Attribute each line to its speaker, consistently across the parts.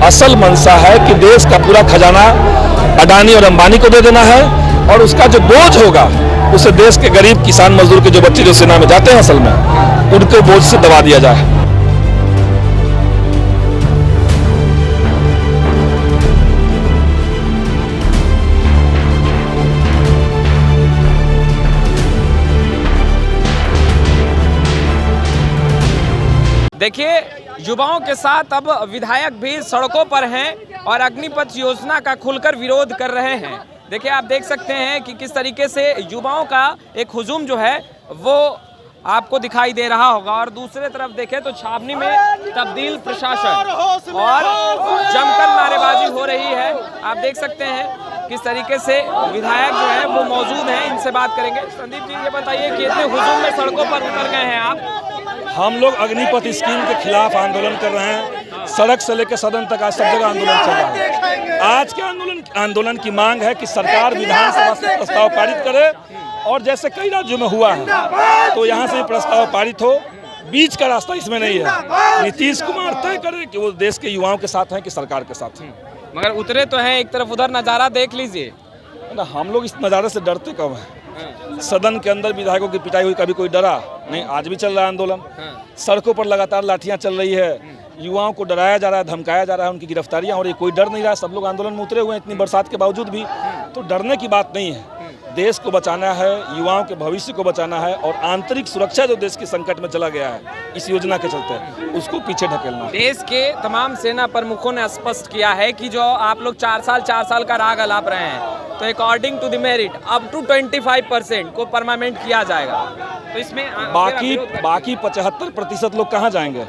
Speaker 1: असल मंशा है कि देश का पूरा खजाना अडानी और अंबानी को दे देना है और उसका जो बोझ होगा उसे देश के गरीब किसान मजदूर के जो बच्चे जो सेना में जाते हैं असल में उनके बोझ से दबा दिया जाए।
Speaker 2: देखिए, युवाओं के साथ अब विधायक भी सड़कों पर हैं और अग्निपथ योजना का खुलकर विरोध कर रहे हैं। देखिए, आप देख सकते हैं कि किस तरीके से युवाओं का एक हुजूम जो है वो आपको दिखाई दे रहा होगा। और दूसरे तरफ देखें तो छावनी में तब्दील प्रशासन और जमकर नारेबाजी हो रही है। आप देख सकते हैं किस तरीके से विधायक जो है वो मौजूद हैं, इनसे बात करेंगे। संदीप जी, ये बताइए कि इतने हुजूम में सड़कों पर उतर गए हैं आप।
Speaker 1: हम लोग अग्निपथ स्कीम के खिलाफ आंदोलन कर रहे हैं। सड़क से लेकर सदन तक आज सब जगह आंदोलन चल रहा है। आज के आंदोलन की मांग है कि सरकार विधानसभा से प्रस्ताव पारित करे और जैसे कई राज्यों में हुआ है तो यहाँ से प्रस्ताव पारित हो। बीच का रास्ता इसमें नहीं है। नीतीश कुमार तय करे कि वो देश के युवाओं के साथ हैं कि सरकार के साथ हैं।
Speaker 2: मगर उतरे तो हैं, एक तरफ उधर नज़ारा देख लीजिए
Speaker 1: ना। हम लोग इस नज़ारे से डरते कब हैं? सदन के अंदर विधायकों की पिटाई हुई, कभी कोई डरा नहीं। आज भी चल रहा है आंदोलन। सड़कों पर लगातार लाठियां चल रही है, युवाओं को डराया जा रहा है, धमकाया जा रहा है, उनकी गिरफ्तारियां हो रही है। कोई डर नहीं रहा है। सब लोग आंदोलन में उतरे हुए हैं इतनी बरसात के बावजूद भी। तो डरने की बात नहीं है। देश को बचाना है, युवाओं के भविष्य को बचाना है और आंतरिक सुरक्षा जो देश के संकट में चला गया है इस योजना के चलते उसको पीछे ढकेलना है।
Speaker 2: देश के तमाम सेना प्रमुखों ने स्पष्ट किया है कि जो आप लोग 4 साल का राग अलाप रहे हैं तो according to the merit up to 25% को परमानेंट किया जाएगा। तो इसमें
Speaker 1: बाकी 75% लोग कहाँ जाएंगे?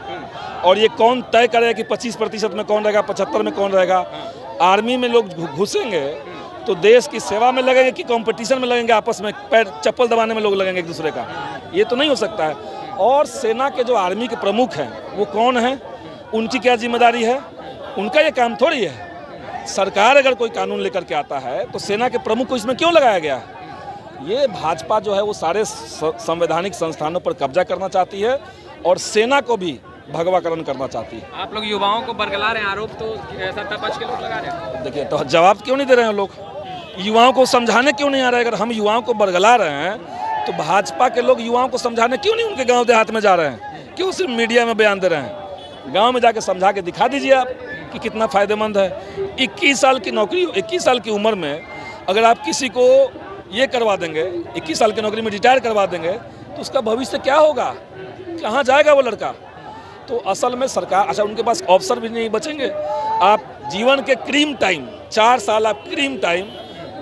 Speaker 1: और ये कौन तय करेगा कि 25% में कौन रहेगा, 75 में कौन रहेगा? आर्मी में लोग घुसेंगे तो देश की सेवा में लगेंगे कि कंपटीशन में लगेंगे, आपस में पैर चप्पल दबाने में लोग लगेंगे एक दूसरे का? ये तो नहीं हो सकता है। और सेना के जो आर्मी के प्रमुख हैं वो कौन हैं, उनकी क्या जिम्मेदारी है? उनका ये काम थोड़ी है। सरकार अगर कोई कानून लेकर के आता है तो सेना के प्रमुख को इसमें क्यों लगाया गया है? ये भाजपा जो है वो सारे संवैधानिक संस्थानों पर कब्जा करना चाहती है और सेना को भी भगवाकरण करना चाहती है।
Speaker 2: आप लोग युवाओं को बरगला रहे हैं, आरोप तो सत्ता पक्ष के लोग लगा रहे हैं।
Speaker 1: देखिए, तो जवाब क्यों नहीं दे रहे हैं लोग? युवाओं को समझाने क्यों नहीं आ रहे? अगर हम युवाओं को बरगला रहे हैं तो भाजपा के लोग युवाओं को समझाने क्यों नहीं उनके गांव देहात में जा रहे हैं? क्यों सिर्फ मीडिया में बयान दे रहे हैं? गांव में जाके समझा के दिखा दीजिए आप कि कितना फायदेमंद है। 21 साल की नौकरी, 21 साल की उम्र में अगर आप किसी को ये करवा देंगे, 21 साल की नौकरी में रिटायर करवा देंगे तो उसका भविष्य क्या होगा? कहाँ जाएगा वो लड़का? तो असल में सरकार, अच्छा, उनके पास अवसर भी नहीं बचेंगे। आप जीवन के क्रीम टाइम 4 साल आप क्रीम टाइम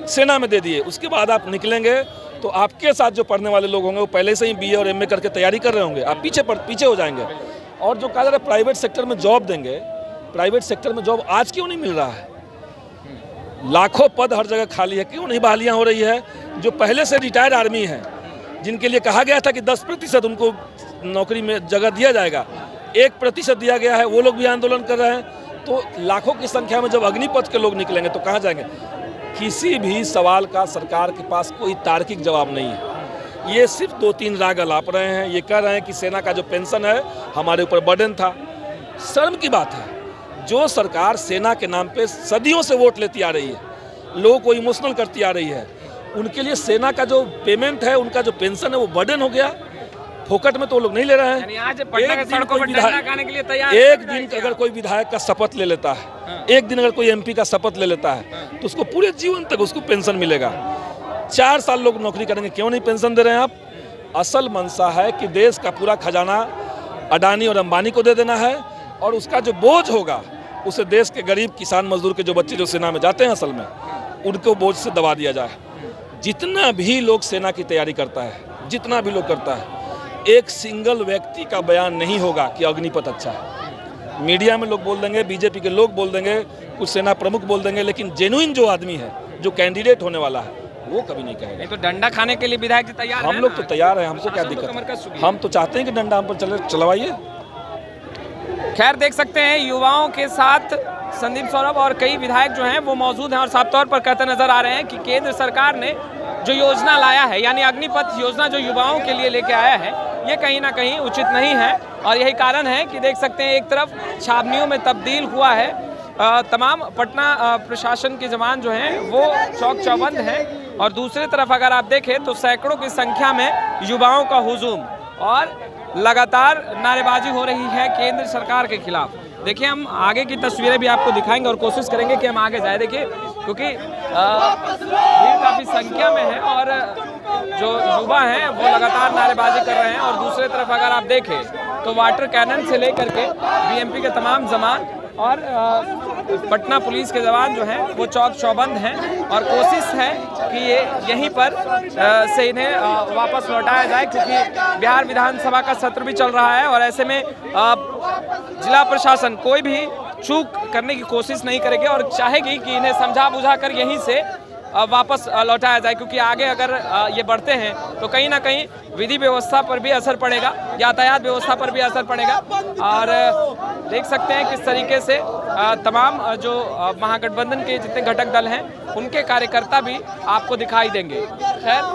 Speaker 1: सेना में दे दिए, उसके बाद आप निकलेंगे तो आपके साथ जो पढ़ने वाले लोग होंगे वो पहले से ही BA और MA करके तैयारी कर रहे होंगे। आप पीछे हो जाएंगे। और जो कहा जा रहा है प्राइवेट सेक्टर में जॉब देंगे, प्राइवेट सेक्टर में जॉब आज क्यों नहीं मिल रहा है? लाखों पद हर जगह खाली है, क्यों नहीं बहालियाँ हो रही है? जो पहले से रिटायर्ड आर्मी है, जिनके लिए कहा गया था कि 10% उनको नौकरी में जगह दिया जाएगा, 1% दिया गया है, वो लोग भी आंदोलन कर रहे हैं। तो लाखों की संख्या में जब अग्निपथ के लोग निकलेंगे तो कहाँ जाएंगे? किसी भी सवाल का सरकार के पास कोई तार्किक जवाब नहीं है। ये सिर्फ 2-3 राग अलाप रहे हैं। ये कह रहे हैं कि सेना का जो पेंशन है हमारे ऊपर बर्डन था। शर्म की बात है, जो सरकार सेना के नाम पे सदियों से वोट लेती आ रही है, लोगों को इमोशनल करती आ रही है, उनके लिए सेना का जो पेमेंट है, उनका जो पेंशन है वो बर्डन हो गया। फोकट में तो लोग नहीं ले रहे हैं।
Speaker 2: आज
Speaker 1: एक दिन अगर कोई विधायक का शपथ ले लेता है, एक दिन अगर कोई MP का शपथ ले लेता है तो उसको पूरे जीवन तक उसको पेंशन मिलेगा। 4 साल लोग नौकरी करेंगे, क्यों नहीं पेंशन दे रहे हैं आप? असल मंशा है कि देश का पूरा खजाना अडानी और अंबानी को दे देना है और उसका जो बोझ होगा उसे देश के गरीब किसान मजदूर के जो बच्चे जो सेना में जाते हैं असल में उनको बोझ से दबा दिया जाए। जितना भी लोग सेना की तैयारी करता है, जितना भी लोग करता है, एक सिंगल व्यक्ति का बयान नहीं होगा कि अग्निपथ अच्छा है। मीडिया में लोग बोल देंगे, BJP के लोग बोल देंगे, कुछ सेना प्रमुख बोल देंगे, लेकिन जेन्युइन जो आदमी है, जो कैंडिडेट होने वाला है, वो कभी नहीं कहेगा।
Speaker 2: नहीं तो डंडा खाने के लिए विधायक जी तैयार हैं?
Speaker 1: हम लोग तो तैयार हैं, हमसे क्या दिक्कत है? हम तो चाहते हैं कि डंडा हम पर चलवाइए।
Speaker 2: खैर, देख सकते हैं युवाओं के साथ संदीप सौरभ और कई विधायक जो हैं वो मौजूद हैं और साफ तौर पर कहते नजर आ रहे हैं कि केंद्र सरकार ने जो योजना लाया है, यानी अग्निपथ योजना जो युवाओं के लिए लेके आया है, ये कहीं ना कहीं उचित नहीं है। और यही कारण है कि देख सकते हैं एक तरफ छावनियों में तब्दील हुआ है तमाम पटना प्रशासन के जवान जो हैं वो चौक चौबंद हैं और दूसरी तरफ अगर आप देखें तो सैकड़ों की संख्या में युवाओं का हुजूम और लगातार नारेबाजी हो रही है केंद्र सरकार के खिलाफ। देखिए हम आगे की तस्वीरें भी आपको दिखाएंगे और कोशिश करेंगे कि हम आगे जाए। देखिए क्योंकि भीड़ काफ़ी संख्या में है और जो युवा हैं वो लगातार नारेबाजी कर रहे हैं और दूसरी तरफ अगर आप देखें तो वाटर कैनन से लेकर के बीएमपी के तमाम जवान और पटना पुलिस के जवान जो हैं वो चौक चौबंद हैं और कोशिश है कि ये यहीं पर से इन्हें वापस लौटाया जाए, क्योंकि बिहार विधानसभा का सत्र भी चल रहा है और ऐसे में जिला प्रशासन कोई भी चूक करने की कोशिश नहीं करेगी और चाहेगी कि इन्हें समझा बुझा कर यहीं से वापस लौटाया जाए, क्योंकि आगे अगर ये बढ़ते हैं तो कहीं ना कहीं विधि व्यवस्था पर भी असर पड़ेगा, यातायात व्यवस्था पर भी असर पड़ेगा। और देख सकते हैं किस तरीके से तमाम जो महागठबंधन के जितने घटक दल हैं उनके कार्यकर्ता भी आपको दिखाई देंगे। खैर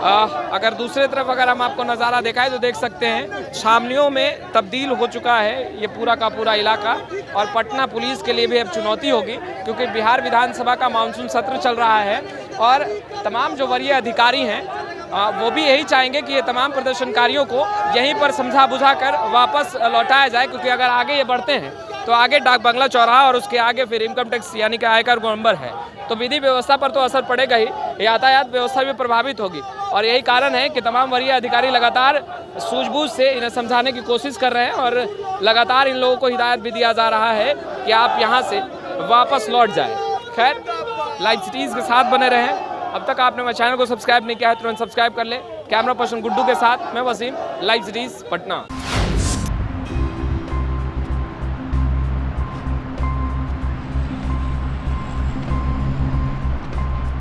Speaker 2: अगर दूसरे तरफ अगर हम आपको नज़ारा दिखाएं तो देख सकते हैं छावनियों में तब्दील हो चुका है ये पूरा का पूरा इलाका और पटना पुलिस के लिए भी अब चुनौती होगी, क्योंकि बिहार विधानसभा का मानसून सत्र चल रहा है और तमाम जो वरीय अधिकारी हैं वो भी यही चाहेंगे कि ये तमाम प्रदर्शनकारियों को यहीं पर समझा बुझा कर वापस लौटाया जाए, क्योंकि अगर आगे ये बढ़ते हैं तो आगे डाक बंगला चौराहा और उसके आगे फिर इनकम टैक्स यानी कि आयकर गोलंबर है, तो विधि व्यवस्था पर तो असर पड़ेगा ही, यातायात व्यवस्था भी प्रभावित होगी। और यही कारण है कि तमाम वरीय अधिकारी लगातार सूझबूझ से इन्हें समझाने की कोशिश कर रहे हैं और लगातार इन लोगों को हिदायत भी दिया जा रहा है कि आप यहाँ से वापस लौट जाएं। खैर लाइव सिटीज़ के साथ बने रहें। अब तक आपने मेरे चैनल को सब्सक्राइब नहीं किया है तुरंत सब्सक्राइब कर ले। कैमरा पर्सन गुड्डू के साथ मैं वसीम, लाइव सिटीज़ पटना।